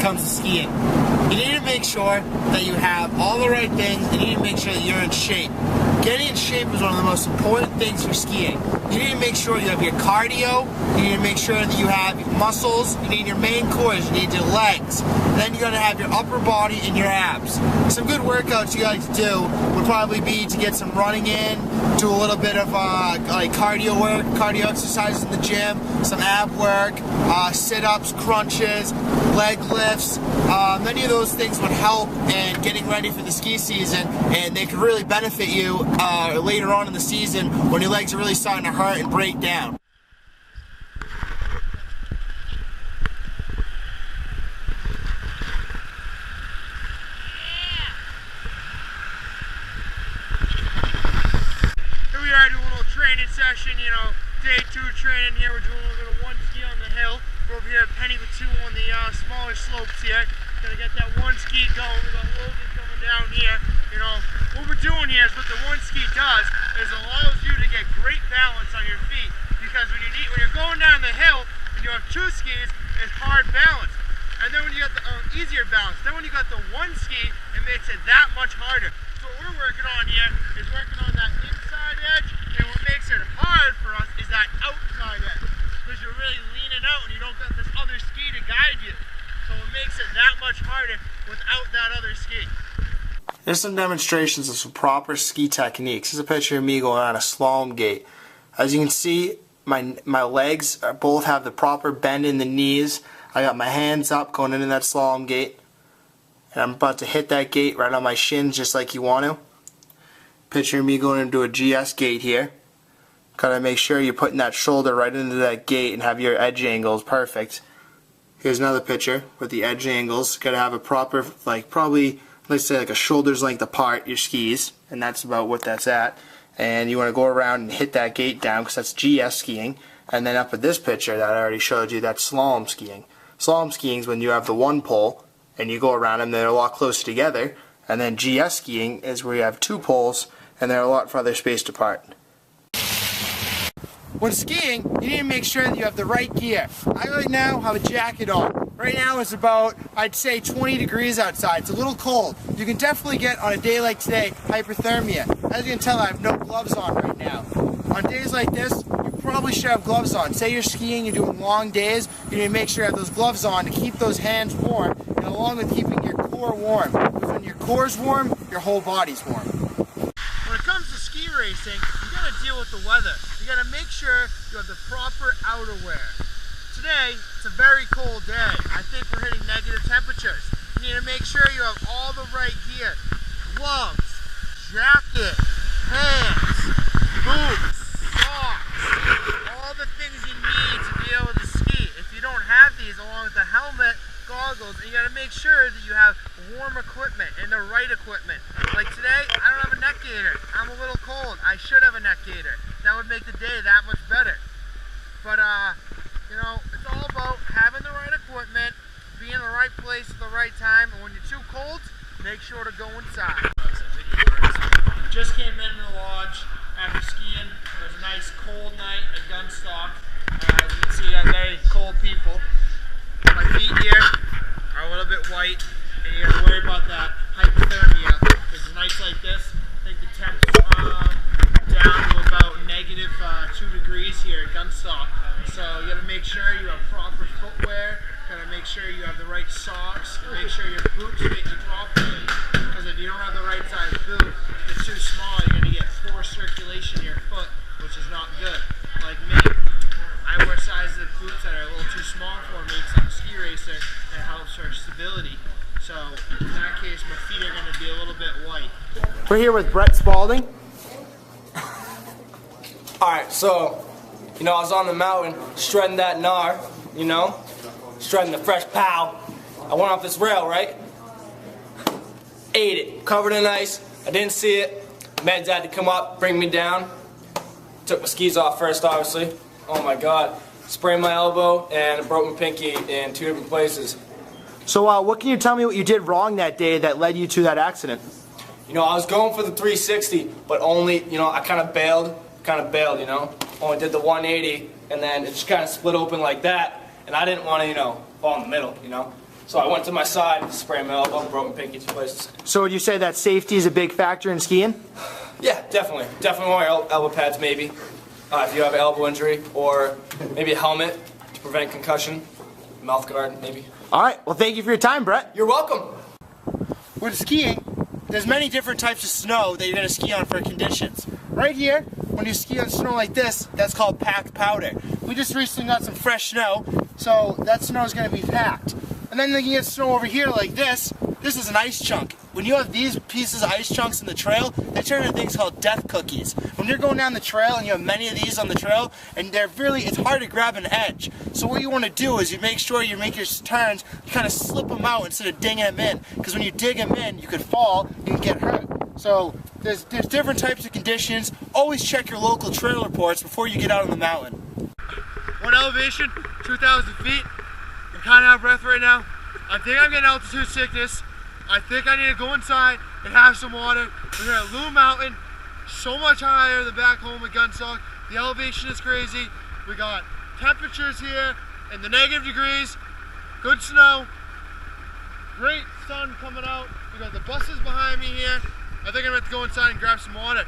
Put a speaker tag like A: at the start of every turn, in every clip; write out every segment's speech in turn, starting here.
A: comes to skiing. You need to make sure that you have all the right things, and you need to make sure that you're in shape. Getting in shape is one of the most important things for skiing. You need to make sure you have your cardio, you need to make sure that you have your muscles, you need your main cores, you need your legs. Then you're going to have your upper body and your abs. Some good workouts you like to do would probably be to get some running in, do a little bit of like cardio work, cardio exercises in the gym, some ab work, sit-ups, crunches, leg lifts. Many of those things would help in getting ready for the ski season, and they could really benefit you later on in the season when your legs are really starting to hurt and break down. Here we are doing a little training session, you know, day 2 training here. We're doing a little bit of one ski on the hill. We're over here at Penny with 2 on the smaller slopes here. Gonna get that one ski going. We got Logan coming down here. You know, what we're doing here is what the one ski does is allows you to get great balance on your feet, because when you're going down the hill and you have 2 skis, it's hard balance. And then when you got the easier balance, then when you got the one ski, it makes it that much harder. So what we're working on here is working on that inside edge, and what makes it hard for us is that outside edge, because you're really leaning out and you don't got this other ski to guide you. So it makes it that much harder without that other ski. There's some demonstrations of some proper ski techniques. This is a picture of me going on a slalom gate. As you can see, my legs both have the proper bend in the knees. I got my hands up going into that slalom gate, and I'm about to hit that gate right on my shins just like you want to. Picture of me going into a GS gate here. Gotta make sure you're putting that shoulder right into that gate and have your edge angles perfect. Here's another picture with the edge angles. Gotta have a proper, like probably, let's say like a shoulder's length apart, your skis, and that's about what that's at. And you want to go around and hit that gate down, because that's GS skiing. And then up at this picture that I already showed you, that's slalom skiing. Slalom skiing is when you have the one pole and you go around them, they're a lot closer together. And then GS skiing is where you have 2 poles and they're a lot farther spaced apart. When skiing, you need to make sure that you have the right gear. I right now have a jacket on. Right now it's about, I'd say, 20 degrees outside. It's a little cold. You can definitely get, on a day like today, hypothermia. As you can tell, I have no gloves on right now. On days like this, you probably should have gloves on. Say you're skiing, you're doing long days, you need to make sure you have those gloves on to keep those hands warm, and along with keeping your core warm. Because when your core's warm, your whole body's warm. When it comes to ski racing, you gotta deal with the weather. You gotta make sure you have the proper outerwear. Today, it's a very cold day. I think we're hitting negative temperatures. You need to make sure you have all the right gear. Gloves, jacket, pants, boots, socks, all the things you need to be able to ski. If you don't have these, along with the helmet, goggles, and you gotta make sure that you have warm equipment and the right equipment. Like today, I don't have a neck gaiter. I'm a little cold. I should have a neck gaiter. That would make the day that much better. But you know, it's all about having the right equipment, being in the right place at the right time, and when you're too cold, make sure to go inside. Just came into the lodge after skiing. It was a nice cold night at Gunstock. As you can see, I'm very cold people. My feet here are a little bit white, and you gotta worry about that hypothermia. Because nights like this, I think the temps down to about negative 2 degrees here at Gunstock. So you gotta make sure you have proper footwear, gotta make sure you have the right socks, and make sure your boots fit you properly. Because if you don't have the right size boot, if it's too small, you're gonna get poor circulation in your foot, which is not good. Like me, I wear sizes of boots that are a little too small for me because I'm a ski racer, and it helps for stability. So in that case, my feet are gonna be a little bit white. We're here with Brett Spalding.
B: Alright, so, you know, I was on the mountain, shredding that gnar, you know, shredding the fresh pow. I went off this rail, right? Ate it, covered in ice, I didn't see it. Meds had to come up, bring me down. Took my skis off first, obviously. Oh my god. Sprained my elbow and broke my pinky in 2 different places.
A: So what can you tell me what you did wrong that day that led you to that accident?
B: You know, I was going for the 360, but only, you know, I kind of bailed, you know. Only did the 180, and then it just kind of split open like that, and I didn't want to, you know, fall in the middle, you know. So I went to my side, sprained my elbow, broken pinky 2 places.
A: So would you say that safety is a big factor in skiing?
B: Yeah, definitely. Definitely wear elbow pads maybe. If you have an elbow injury, or maybe a helmet to prevent concussion, mouth guard maybe.
A: All right, well thank you for your time, Brett.
B: You're welcome.
A: With skiing, there's many different types of snow that you're going to ski on for conditions. Right here, when you ski on snow like this, that's called packed powder. We just recently got some fresh snow, so that snow is going to be packed. And then you can get snow over here like this. This is an ice chunk. When you have these pieces of ice chunks in the trail, they turn into things called death cookies. When you're going down the trail and you have many of these on the trail, and it's hard to grab an edge. So what you want to do is you make sure you make your turns, you kind of slip them out instead of digging them in. Because when you dig them in, you could fall, you can get hurt. So there's different types of conditions. Always check your local trail reports before you get out on the mountain. One elevation, 2,000 feet. I'm kind of out of breath right now. I think I'm getting altitude sickness. I think I need to go inside and have some water. We're here at Loom Mountain, so much higher than back home at Gunstock. The elevation is crazy. We got temperatures here in the negative degrees, good snow, great sun coming out. We got the buses behind me here. I think I'm going to go inside and grab some water.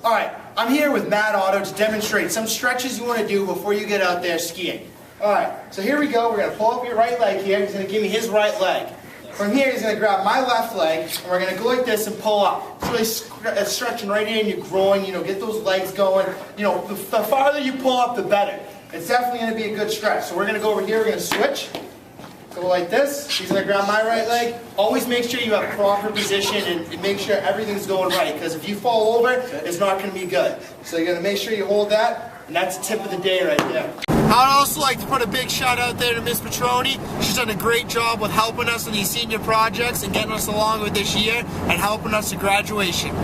A: All right, I'm here with Matt Otto to demonstrate some stretches you want to do before you get out there skiing. All right, so here we go. We're going to pull up your right leg here. He's going to give me his right leg. From here, he's going to grab my left leg, and we're going to go like this and pull up. It's really stretching right here in your groin, get those legs going. The farther you pull up, the better. It's definitely going to be a good stretch. So we're going to go over here, we're going to switch. Go like this. He's going to grab my right leg. Always make sure you have proper position and make sure everything's going right, because if you fall over, it's not going to be good. So you're going to make sure you hold that, and that's the tip of the day right there. I'd also like to put a big shout out there to Miss Petroni. She's done a great job with helping us in these senior projects and getting us along with this year and helping us to graduation.